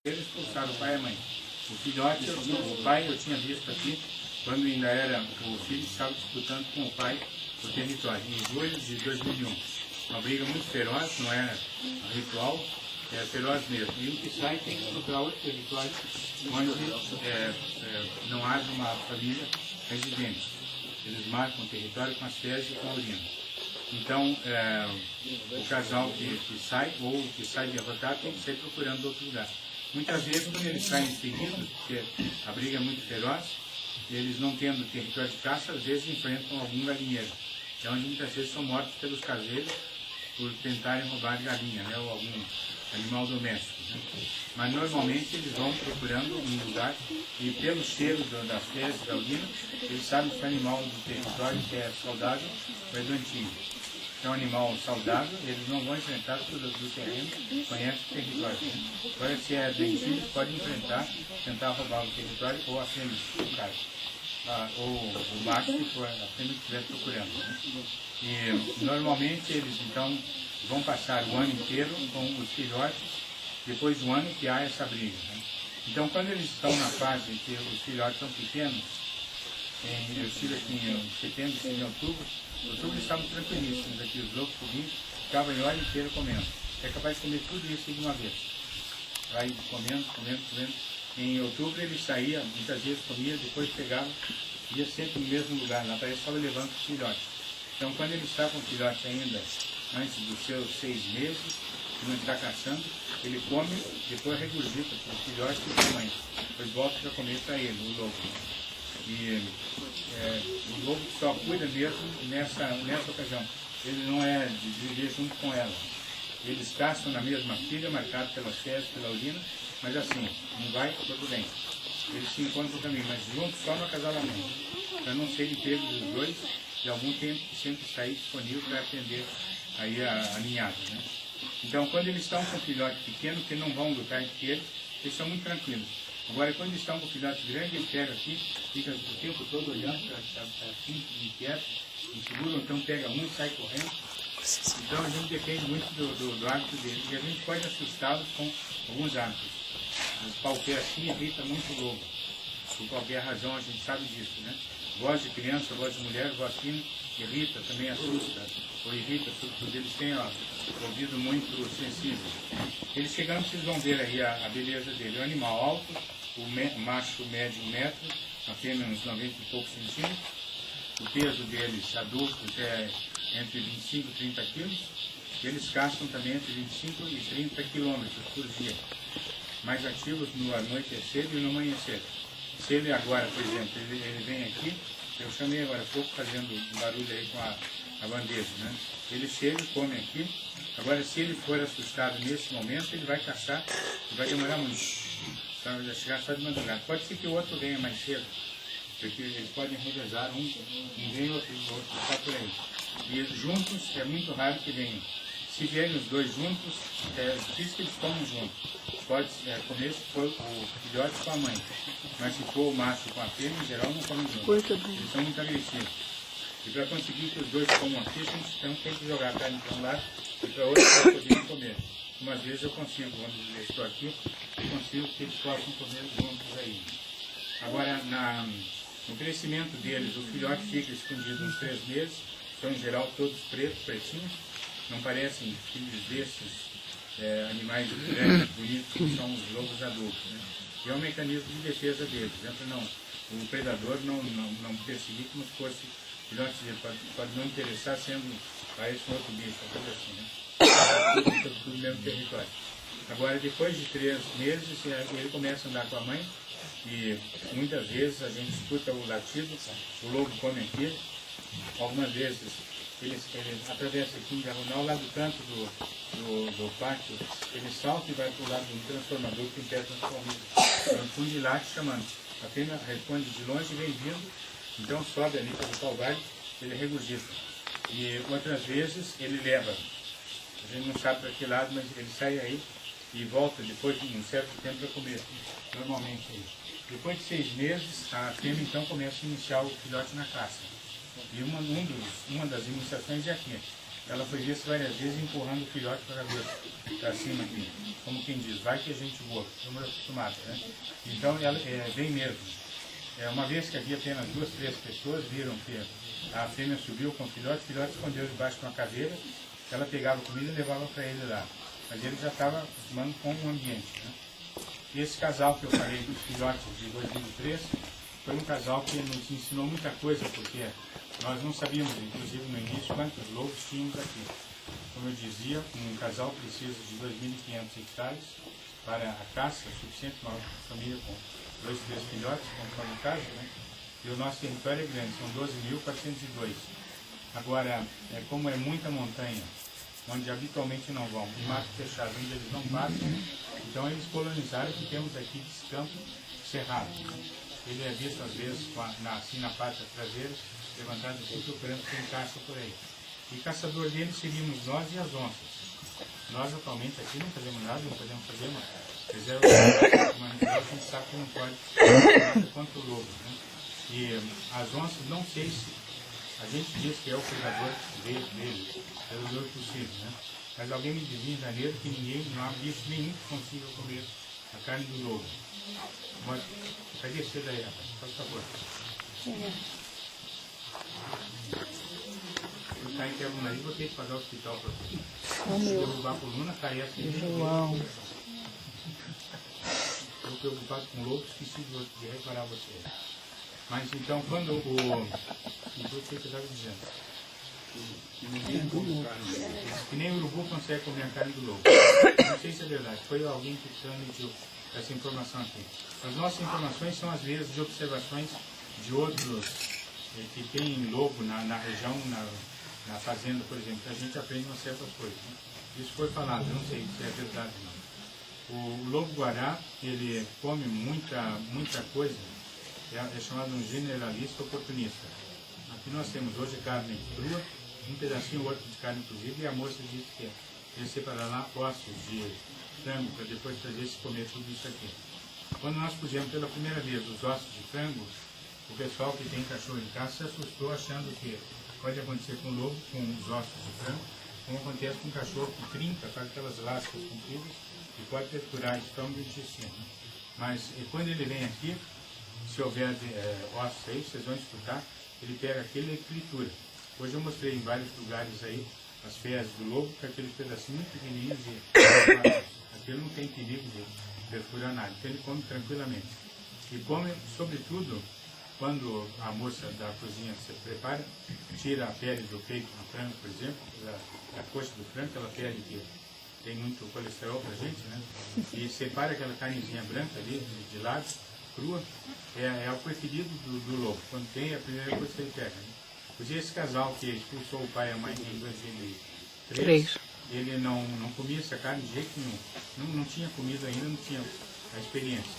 Eles expulsaram o pai e a mãe. O filhote, o pai eu tinha visto aqui, quando ainda era o filho, estava disputando com o pai o território, em julho de 2001. Uma briga muito feroz, não era ritual, é feroz mesmo. E o que sai tem que procurar outro território onde não haja uma família residente. Eles marcam o território com as fezes e com a urina. Então, o casal que sai, ou que sai derrotado, tem que sair procurando outro lugar. Muitas vezes, quando eles saem seguidos, porque a briga é muito feroz, eles não tendo território de caça, às vezes enfrentam algum galinheiro. Então, muitas vezes são mortos pelos caseiros por tentarem roubar galinha, né, ou algum animal doméstico. Né? Mas, normalmente, eles vão procurando um lugar e, pelo cheiro das fezes da urina, eles sabem se o animal do território que é saudável ou é doentio. É um animal saudável, eles não vão enfrentar tudo do terreno, conhece o território. Agora, se é doentio, pode enfrentar, tentar roubar o território ou a fêmea, no caso. Ou o macho, se for a fêmea que estiver procurando. Né? E, normalmente, eles, então, vão passar o ano inteiro com os filhotes, depois do ano que há essa briga. Né? Então, quando eles estão na fase em que os filhotes são pequenos, eu estive aqui em setembro, em outubro estavam tranquilíssimos aqui, os lobos subindo, ficavam o ano inteiro comendo. É capaz de comer tudo isso de uma vez. Vai comendo. Em outubro ele saía, muitas vezes comia, depois pegava, ia sempre no mesmo lugar, lá parece que estava levando os filhotes. Então quando ele está com os filhotes ainda, antes dos seus 6 meses, que não está caçando, ele come, depois regurgita para os filhotes e para a mãe. Depois volta para comer para ele, o lobo. E o lobo só cuida mesmo nessa ocasião. Ele não é de viver junto com ela. Eles caçam na mesma filha, marcado pelas fezes, pela urina, mas assim, não vai, tudo bem. Eles se encontram também, mas juntos só no acasalamento. Para não serem pegos os dois, de algum tempo sempre sair disponível para atender aí a ninhada. Né? Então, quando eles estão com um filhote pequeno, que não vão lutar entre eles são muito tranquilos. Agora, quando eles estão com o filhote grande, ele pega aqui, fica o tempo todo olhando, está assim, inquieto, inseguro, então pega um e sai correndo. Então a gente depende muito do hábito dele, e a gente pode assustá-los com alguns hábitos. O pau-pé assim irrita muito o lobo, por qualquer razão a gente sabe disso, né? Voz de criança, voz de mulher, voz fina, irrita, também assusta, ou irrita, porque eles têm o ouvido muito sensível. Eles chegando, vocês vão ver aí a beleza dele. É um animal alto, o macho médio 1 metro, a fêmea uns 90 e poucos centímetros. O peso deles, adultos, é entre 25 e 30 quilos. Eles caçam também entre 25 e 30 quilômetros por dia. Mais ativos no anoitecer e no amanhecer. Se ele agora, por exemplo, ele vem aqui, eu chamei agora há pouco fazendo um barulho aí com a bandeja, né? Ele chega e come aqui. Agora, se ele for assustado nesse momento, ele vai caçar e vai demorar muito. Então, ele vai chegar só de madrugada. Pode ser que o outro venha mais cedo, porque eles podem revezar, um vem, outro está por aí. E juntos, é muito raro que venham. Se vierem os dois juntos, é difícil que eles comam juntos. Pode comer se for o filhote com a mãe, mas se for o macho com a fêmea, em geral não comem juntos. Eles são muito agressivos. E para conseguir que os dois comam aqui, a gente tem que jogar a carne para um lado e para outro para poderem comer. Umas vezes eu consigo, quando eu estou aqui, eu consigo que eles possam comer juntos aí. Agora, no crescimento deles, o filhote fica escondido uns 3 meses, são em geral todos pretos, pretinhos, não parecem filhos desses animais grandes, bonitos, que são os lobos adultos. Né? E é um mecanismo de defesa deles, para o predador não perseguir como se fosse filhote dele, pode não interessar sendo parece um outro bicho, coisa assim, né? Tudo no mesmo território. Agora, depois de 3 meses, ele começa a andar com a mãe, e muitas vezes a gente escuta o latido, o lobo come aqui, algumas vezes ele atravessa aqui em diagonal, lá do canto do pátio, ele salta e vai para o lado do transformador que impede a transformador. No fundo de lá chamando. A fêmea responde de longe e vem vindo, então sobe ali pelo calvário, ele regurgita. E outras vezes ele leva. A gente não sabe para que lado, mas ele sai aí e volta depois de um certo tempo para comer. Normalmente aí. Depois de 6 meses, a fêmea então começa a iniciar o filhote na caça. E uma das iniciações é aqui. ela foi vista várias vezes empurrando o filhote para cima aqui. Como quem diz, vai que a gente voa, estamos acostumados, né? Então ela vem mesmo. Uma vez que havia apenas 2, 3 pessoas, viram que a fêmea subiu com o filhote escondeu debaixo de uma cadeira, ela pegava comida e levava para ele lá. Mas ele já estava acostumando com o ambiente, né? E esse casal que eu falei dos filhotes de 2003 foi um casal que nos ensinou muita coisa, porque nós não sabíamos, inclusive no início, quantos lobos tínhamos aqui. Como eu dizia, um casal precisa de 2.500 hectares para a caça, suficiente para uma família com 2, 3 filhotes, como foi no caso, né? E o nosso território é grande, são 12.402. Agora, como é muita montanha, onde habitualmente não vão, e mato fechado, onde eles não passam, então eles colonizaram o que temos aqui de campo cerrado. Ele é visto às vezes assim na parte traseira, levantado aqui, procurando quem caça por aí. E caçador dele seríamos nós e as onças. Nós atualmente aqui não fazemos nada, não podemos fazer uma reserva, mas a gente sabe que não pode nada contra o lobo, né? E as onças, não sei se a gente diz que é o predador dele, predador possível, né? Mas alguém me dizia em janeiro que não há bicho nenhum que consiga comer a carne do lobo. Mas, cadê você daí, rapaz? Por favor. Eu caí em quebra o nariz, vou ter que pagar o hospital para você. Se derrubar a coluna, cai assim. João. Estou preocupado com o lobo, esqueci de reparar você. Mas então, quando o... Não sei o que você estava dizendo. Que nem o urubu consegue comer a carne do lobo. Não sei se é verdade. Foi alguém que transmitiu essa informação aqui. As nossas informações são, às vezes, de observações de outros que têm lobo na região, na fazenda, por exemplo, que a gente aprende umas certas coisas. Né? Isso foi falado, eu não sei se é verdade ou não. O lobo-guará, ele come muita coisa, é chamado um generalista oportunista. Aqui nós temos hoje carne crua, um pedacinho ou outro de carne inclusive, e a moça disse que ele separar lá ossos de frango para depois trazer se comer tudo isso aqui. Quando nós pusemos pela primeira vez os ossos de frango, o pessoal que tem cachorro em casa se assustou achando que pode acontecer com o lobo, com os ossos de frango, como acontece com um cachorro que trinca, faz aquelas lascas compridas e pode triturar estômago e intestino. Mas quando ele vem aqui, se houver ossos aí, vocês vão escutar, ele pega aquele e tritura. Hoje eu mostrei em vários lugares aí as fezes do lobo, com aqueles pedacinhos muito pequenininhos e aquele não tem perigo de perfurar nada, então ele come tranquilamente. E come, sobretudo, quando a moça da cozinha se prepara, tira a pele do peito do frango, por exemplo, da coxa do frango, aquela pele que tem muito colesterol pra gente, né? E separa aquela carnezinha branca ali, de lado, crua, é o preferido do lobo. Quando tem, é a primeira coisa que ele pega. Né? Pois esse casal que expulsou o pai e a mãe em 2003, ele não comia essa carne de jeito nenhum. Não tinha comido ainda, não tinha a experiência.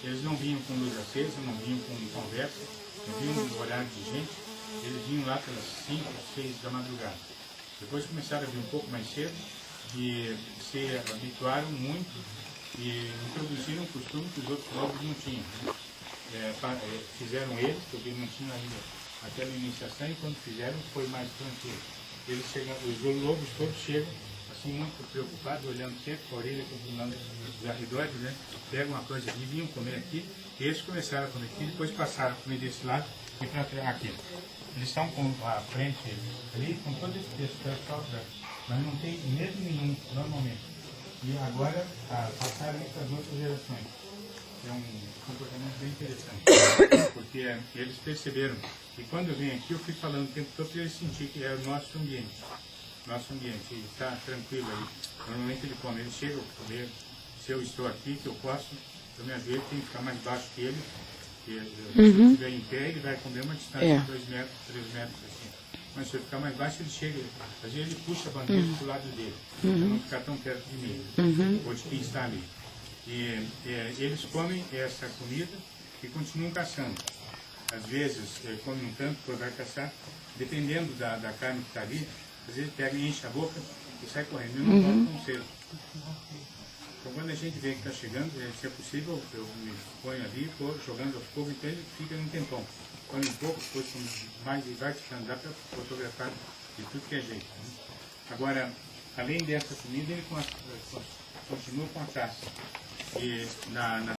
Eles não vinham com luz acesa, não vinham com conversa, não vinham no horário de gente, eles vinham lá pelas 5, 6 da madrugada. Depois começaram a vir um pouco mais cedo e se habituaram muito e introduziram um costume que os outros lobos não tinham. Fizeram eles, porque não tinham ainda aquela iniciação, e quando fizeram foi mais tranquilo. Eles chegam, os lobos todos chegam assim muito preocupados, olhando sempre com a orelha, controlando os arredores, né? Pegam uma coisa aqui, vinham comer aqui, e eles começaram a comer aqui, depois passaram a comer desse lado e para aqui. Eles estão com a frente ali, com todo esse pessoal, mas não tem medo nenhum, normalmente. E agora passaram isso para as outras gerações. É um comportamento bem interessante, porque eles perceberam. E quando eu venho aqui, eu fico falando o tempo todo para eles sentir que é o nosso ambiente. Nosso ambiente, ele está tranquilo aí. Normalmente ele come, ele chega a comer. Se eu estou aqui, que eu posso, eu me ajoelho, tenho que ficar mais baixo que ele. Se eu estiver em pé, ele vai comer uma distância de 2 metros, 3 metros assim. Mas se eu ficar mais baixo, ele chega. Às vezes ele puxa a bandeja para o lado dele, para não ficar tão perto de mim, ou de quem está ali. E eles comem essa comida e continuam caçando. Às vezes, comem um tanto, depois vai caçar. Dependendo da carne que está ali, às vezes pega e enche a boca e sai correndo. Eu não como tão cedo. Então, quando a gente vê que está chegando, se é possível, eu me ponho ali, estou jogando aos poucos, então ele fica um tempão. Come um pouco, depois mais e vai ficando, dá para fotografar de tudo que é jeito. Né? Agora, além dessa comida, ele continua com a caça. E na